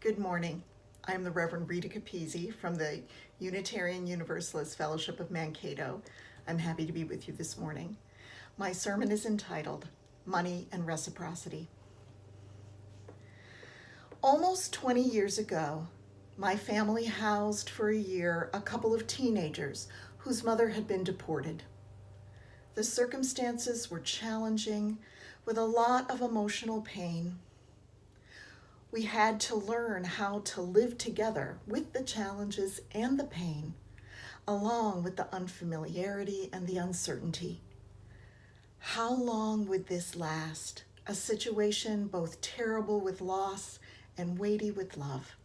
Good morning. I'm the Reverend Rita Capizzi from the Unitarian Universalist Fellowship of Mankato. I'm happy to be with you this morning. My sermon is entitled Money and Reciprocity. Almost 20 years ago, my family housed for a year a couple of teenagers whose mother had been deported. The circumstances were challenging, with a lot of emotional pain. We had to learn how to live together with the challenges and the pain, along with the unfamiliarity and the uncertainty. How long would this last? A situation both terrible with loss and weighty with love.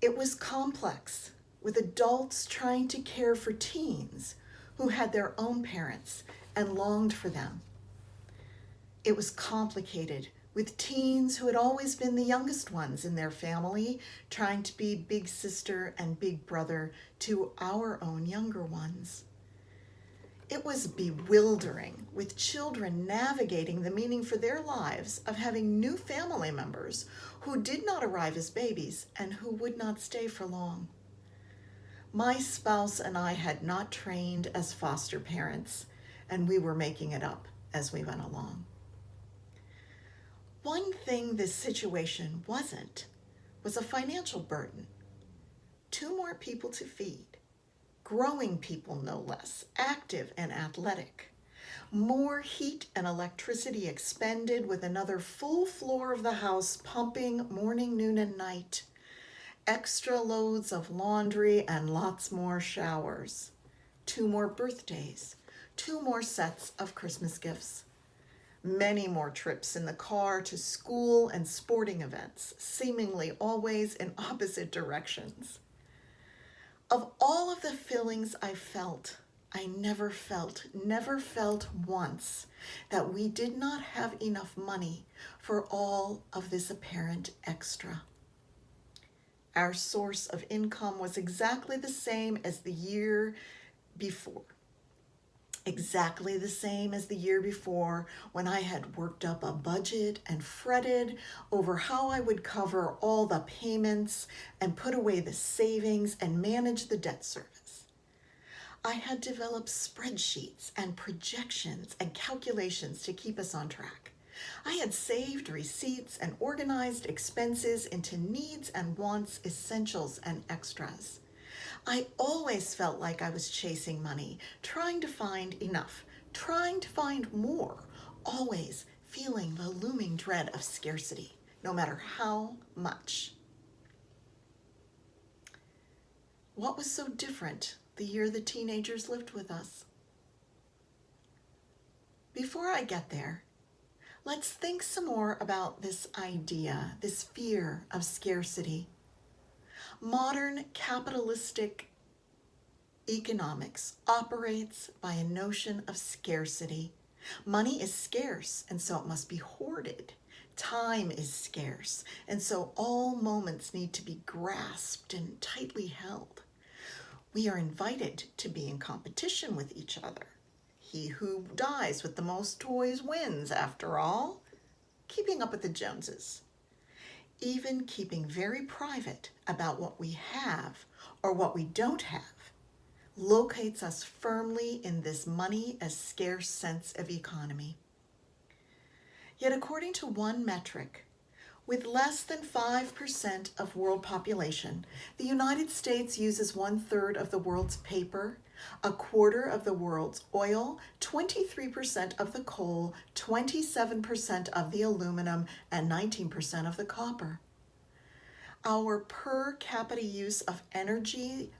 It was complex, with adults trying to care for teens who had their own parents and longed for them. It was complicated, with teens who had always been the youngest ones in their family, trying to be big sister and big brother to our own younger ones. It was bewildering, with children navigating the meaning for their lives of having new family members who did not arrive as babies and who would not stay for long. My spouse and I had not trained as foster parents, and we were making it up as we went along. One thing this situation wasn't was a financial burden. 2 more people to feed, growing people no less, active and athletic. More heat and electricity expended, with another full floor of the house pumping morning, noon, and night. Extra loads of laundry and lots more showers. 2 more birthdays, 2 more sets of Christmas gifts. Many more trips in the car to school and sporting events, seemingly always in opposite directions. Of all of the feelings I felt, I never felt once that we did not have enough money for all of this apparent extra. Our source of income was exactly the same as the year before. Exactly the same as the year before, when I had worked up a budget and fretted over how I would cover all the payments and put away the savings and manage the debt service. I had developed spreadsheets and projections and calculations to keep us on track. I had saved receipts and organized expenses into needs and wants, essentials and extras. I always felt like I was chasing money, trying to find enough, trying to find more, always feeling the looming dread of scarcity, no matter how much. What was so different the year the teenagers lived with us? Before I get there, let's think some more about this idea, this fear of scarcity. Modern capitalistic economics operates by a notion of scarcity. Money is scarce, and so it must be hoarded. Time is scarce, and so all moments need to be grasped and tightly held. We are invited to be in competition with each other. He who dies with the most toys wins, after all. Keeping up with the Joneses. Even keeping very private about what we have or what we don't have locates us firmly in this money as scarce sense of economy. Yet according to one metric, with less than 5% of world population, the United States uses 1/3 of the world's paper, 1/4 of the world's oil, 23% of the coal, 27% of the aluminum, and 19% of the copper. Our per capita use of energy,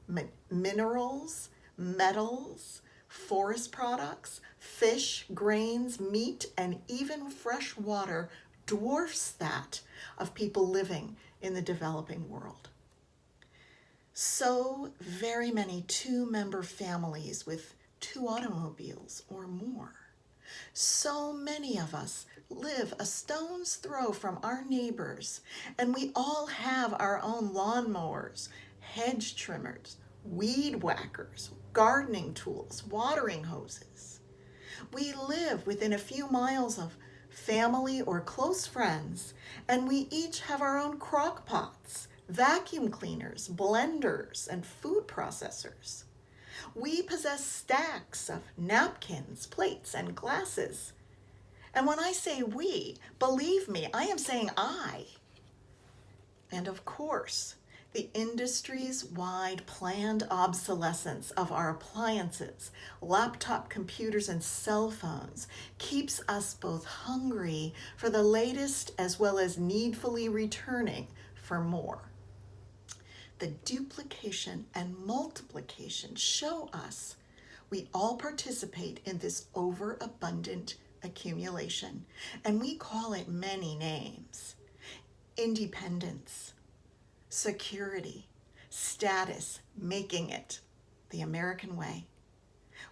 minerals, metals, forest products, fish, grains, meat, and even fresh water dwarfs that of people living in the developing world. So very many 2-member families with 2 automobiles or more. So many of us live a stone's throw from our neighbors, and we all have our own lawnmowers, hedge trimmers, weed whackers, gardening tools, watering hoses. We live within a few miles of family, or close friends, and we each have our own crock pots, vacuum cleaners, blenders, and food processors. We possess stacks of napkins, plates, and glasses. And when I say we, believe me, I am saying I. And of course, the industry's wide planned obsolescence of our appliances, laptop computers, and cell phones keeps us both hungry for the latest as well as needfully returning for more. The duplication and multiplication show us we all participate in this overabundant accumulation, and we call it many names. Independence, security, status, making it the American way.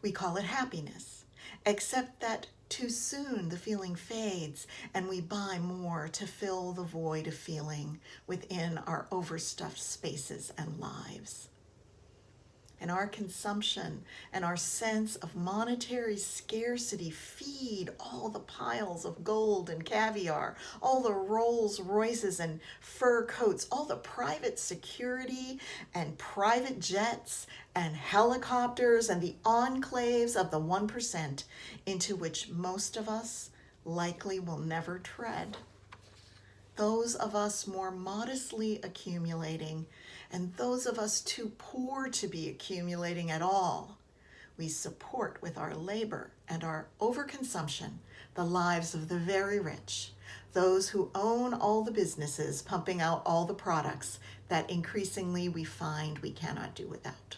We call it happiness, except that too soon the feeling fades and we buy more to fill the void of feeling within our overstuffed spaces and lives. And our consumption and our sense of monetary scarcity feed all the piles of gold and caviar, all the Rolls Royces and fur coats, all the private security and private jets and helicopters and the enclaves of the 1% into which most of us likely will never tread. Those of us more modestly accumulating, and those of us too poor to be accumulating at all, we support with our labor and our overconsumption the lives of the very rich, those who own all the businesses pumping out all the products that increasingly we find we cannot do without.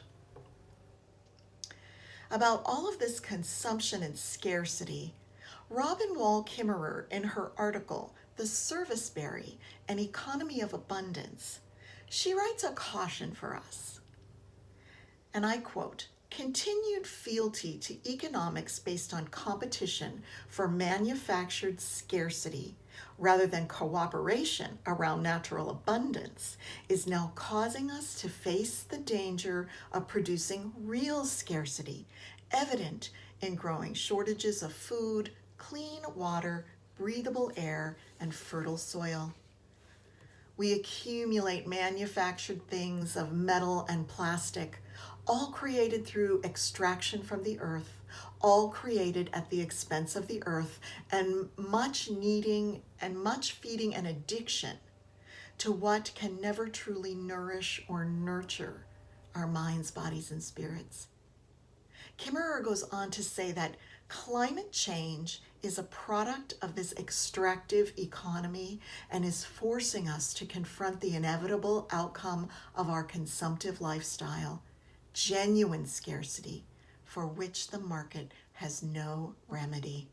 About all of this consumption and scarcity, Robin Wall Kimmerer, in her article, The Serviceberry, An Economy of Abundance, she writes a caution for us. And I quote, "Continued fealty to economics based on competition for manufactured scarcity rather than cooperation around natural abundance is now causing us to face the danger of producing real scarcity, evident in growing shortages of food, clean water, breathable air, and fertile soil. We accumulate manufactured things of metal and plastic, all created through extraction from the earth, all created at the expense of the earth, and much needing and much feeding an addiction to what can never truly nourish or nurture our minds, bodies, and spirits." Kimmerer goes on to say that climate change is a product of this extractive economy and is forcing us to confront the inevitable outcome of our consumptive lifestyle, genuine scarcity for which the market has no remedy.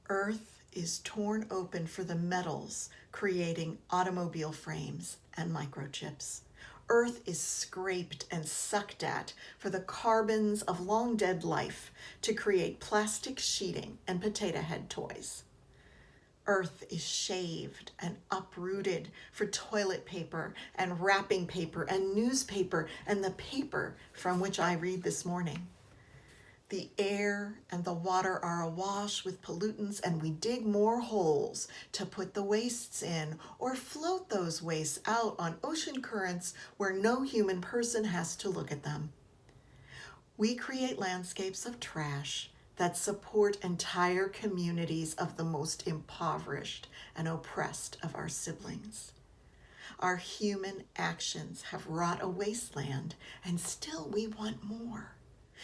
Earth is torn open for the metals creating automobile frames and microchips. Earth is scraped and sucked at for the carbons of long dead life to create plastic sheeting and potato head toys. Earth is shaved and uprooted for toilet paper and wrapping paper and newspaper and the paper from which I read this morning. The air and the water are awash with pollutants, and we dig more holes to put the wastes in or float those wastes out on ocean currents where no human person has to look at them. We create landscapes of trash that support entire communities of the most impoverished and oppressed of our siblings. Our human actions have wrought a wasteland, and still we want more.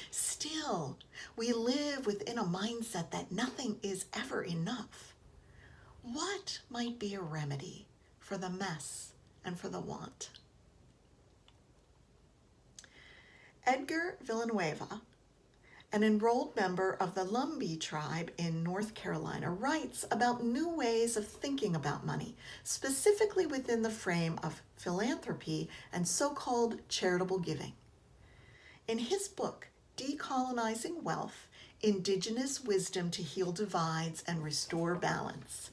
Still, we live within a mindset that nothing is ever enough. What might be a remedy for the mess and for the want? Edgar Villanueva, an enrolled member of the Lumbee tribe in North Carolina, writes about new ways of thinking about money, specifically within the frame of philanthropy and so-called charitable giving. In his book, Decolonizing Wealth, Indigenous Wisdom to Heal Divides and Restore Balance,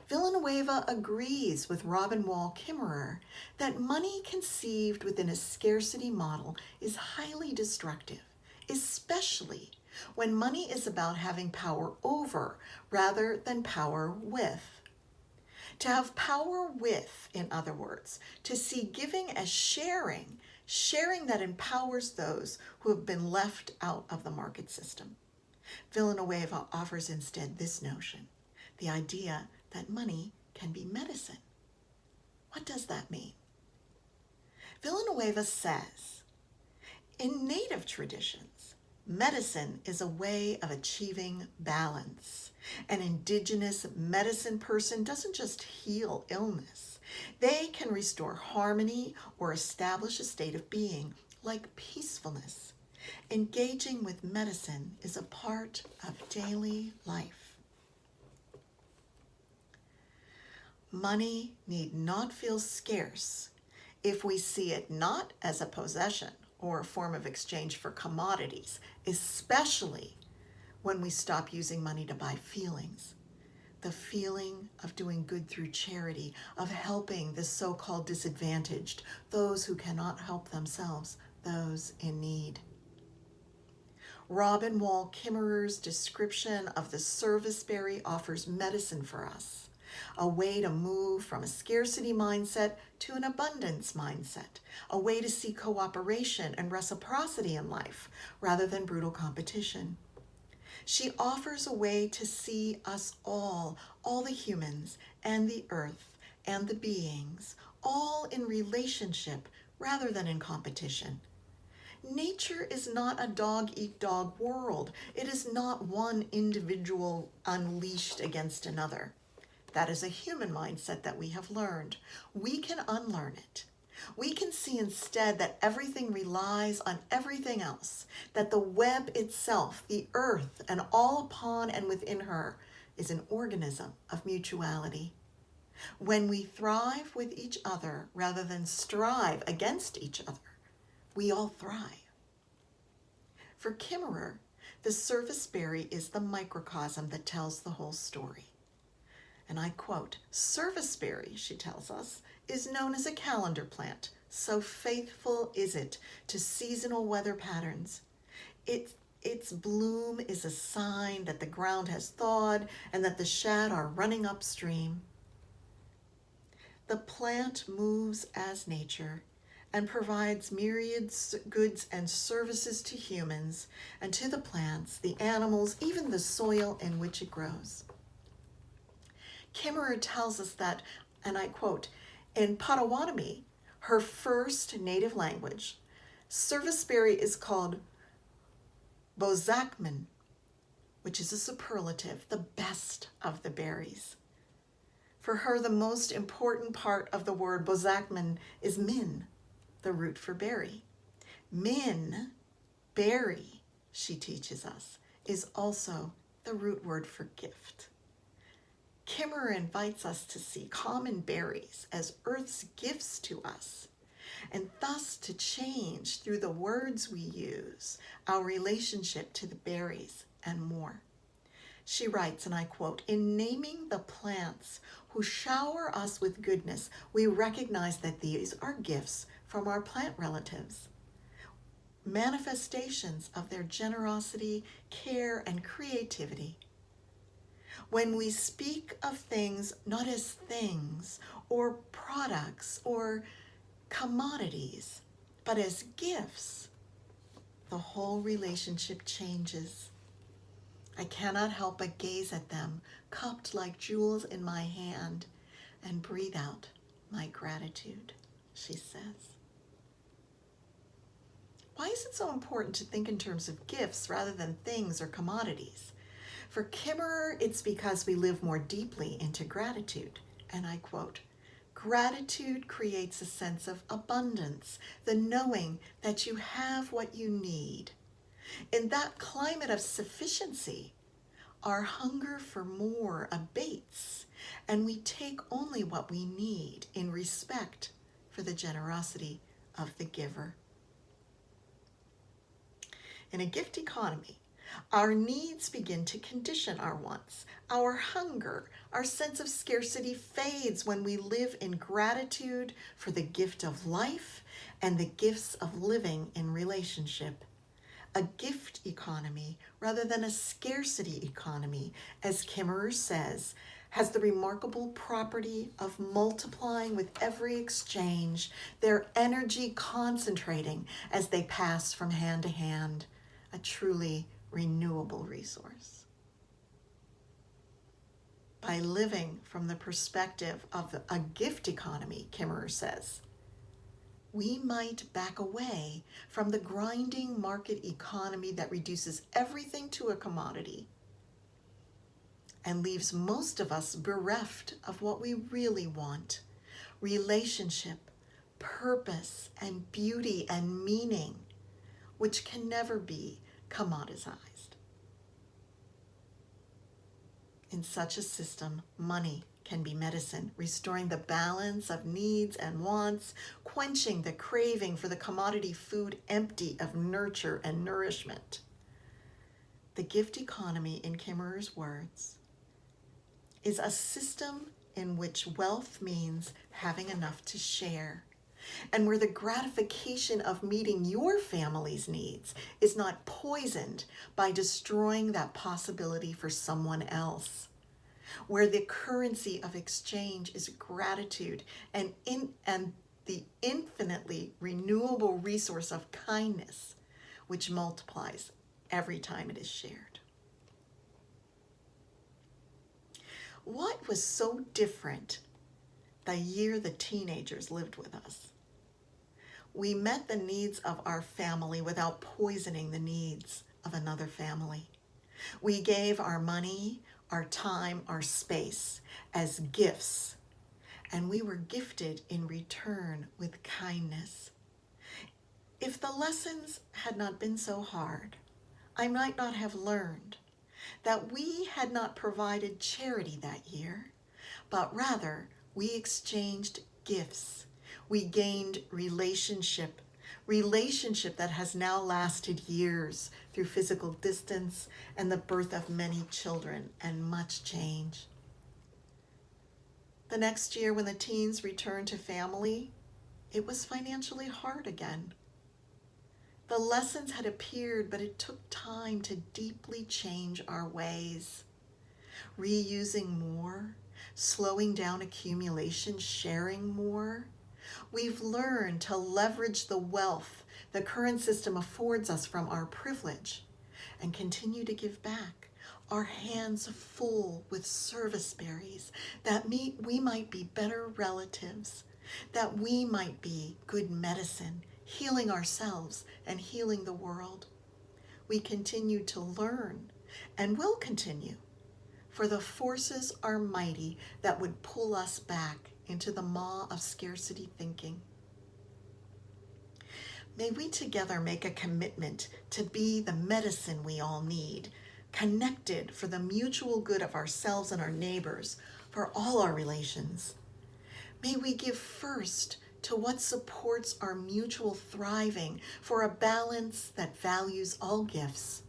Villanueva agrees with Robin Wall Kimmerer that money conceived within a scarcity model is highly destructive, especially when money is about having power over rather than power with. To have power with, in other words, to see giving as sharing, sharing that empowers those who have been left out of the market system. Villanueva offers instead this notion, the idea that money can be medicine. What does that mean? Villanueva says, in native traditions, medicine is a way of achieving balance. An indigenous medicine person doesn't just heal illness. They can restore harmony or establish a state of being like peacefulness. Engaging with medicine is a part of daily life. Money need not feel scarce if we see it not as a possession or a form of exchange for commodities, especially when we stop using money to buy feelings. The feeling of doing good through charity, of helping the so-called disadvantaged, those who cannot help themselves, those in need. Robin Wall Kimmerer's description of the serviceberry offers medicine for us, a way to move from a scarcity mindset to an abundance mindset, a way to see cooperation and reciprocity in life rather than brutal competition. She offers a way to see us all the humans and the earth and the beings, all in relationship rather than in competition. Nature is not a dog-eat-dog world. It is not one individual unleashed against another. That is a human mindset that we have learned. We can unlearn it. We can see instead that everything relies on everything else, that the web itself, the earth, and all upon and within her is an organism of mutuality. When we thrive with each other rather than strive against each other, we all thrive. For Kimmerer, the serviceberry is the microcosm that tells the whole story. And I quote, serviceberry, she tells us, is known as a calendar plant. So faithful is it to seasonal weather patterns. Its bloom is a sign that the ground has thawed and that the shad are running upstream. The plant moves as nature and provides myriad goods and services to humans and to the plants, the animals, even the soil in which it grows. Kimmerer tells us that, and I quote, in Potawatomi, her first native language, serviceberry is called bozakman, which is a superlative, the best of the berries. For her, the most important part of the word bozakman is min, the root for berry. Min, berry, she teaches us, is also the root word for gift. Kimmerer invites us to see common berries as Earth's gifts to us, and thus to change through the words we use our relationship to the berries and more. She writes, and I quote, in naming the plants who shower us with goodness, we recognize that these are gifts from our plant relatives, manifestations of their generosity, care, and creativity. When we speak of things not as things or products or commodities, but as gifts, the whole relationship changes. I cannot help but gaze at them, cupped like jewels in my hand, and breathe out my gratitude, she says. Why is it so important to think in terms of gifts rather than things or commodities? For Kimmerer, it's because we live more deeply into gratitude. And I quote, gratitude creates a sense of abundance, the knowing that you have what you need. In that climate of sufficiency, our hunger for more abates, and we take only what we need in respect for the generosity of the giver. In a gift economy, our needs begin to condition our wants. Our hunger, our sense of scarcity fades when we live in gratitude for the gift of life and the gifts of living in relationship. a gift economy rather than a scarcity economy, as Kimmerer says, has the remarkable property of multiplying with every exchange, their energy concentrating as they pass from hand to hand, a truly renewable resource. By living from the perspective of a gift economy, Kimmerer says, we might back away from the grinding market economy that reduces everything to a commodity and leaves most of us bereft of what we really want: relationship, purpose, and beauty and meaning, which can never be commoditized. In such a system, money can be medicine, restoring the balance of needs and wants, quenching the craving for the commodity food empty of nurture and nourishment. The gift economy, in Kimmerer's words, is a system in which wealth means having enough to share, and where the gratification of meeting your family's needs is not poisoned by destroying that possibility for someone else, where the currency of exchange is gratitude and the infinitely renewable resource of kindness, which multiplies every time it is shared. What was so different the year the teenagers lived with us? We met the needs of our family without poisoning the needs of another family. We gave our money, our time, our space as gifts, and we were gifted in return with kindness. If the lessons had not been so hard, I might not have learned that we had not provided charity that year, but rather we exchanged gifts. We gained relationship that has now lasted years through physical distance and the birth of many children and much change. The next year, when the teens returned to family, it was financially hard again. The lessons had appeared, but it took time to deeply change our ways. Reusing more, slowing down accumulation, sharing more. We've learned to leverage the wealth the current system affords us from our privilege and continue to give back, our hands full with service berries, that we might be better relatives, that we might be good medicine, healing ourselves and healing the world. We continue to learn and will continue, for the forces are mighty that would pull us back into the maw of scarcity thinking. May we together make a commitment to be the medicine we all need, connected for the mutual good of ourselves and our neighbors, for all our relations. May we give first to what supports our mutual thriving, for a balance that values all gifts.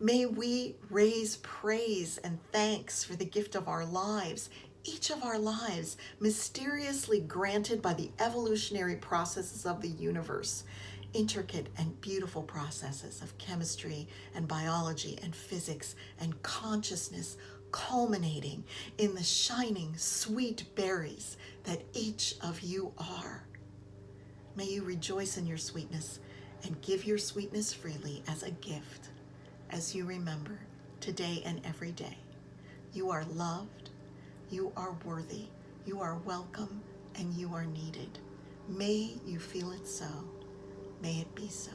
May we raise praise and thanks for the gift of our lives, each of our lives mysteriously granted by the evolutionary processes of the universe, intricate and beautiful processes of chemistry and biology and physics and consciousness, culminating in the shining, sweet berries that each of you are. May you rejoice in your sweetness and give your sweetness freely as a gift, as you remember today and every day. You are loved, you are worthy, you are welcome, and you are needed. May you feel it so. May it be so.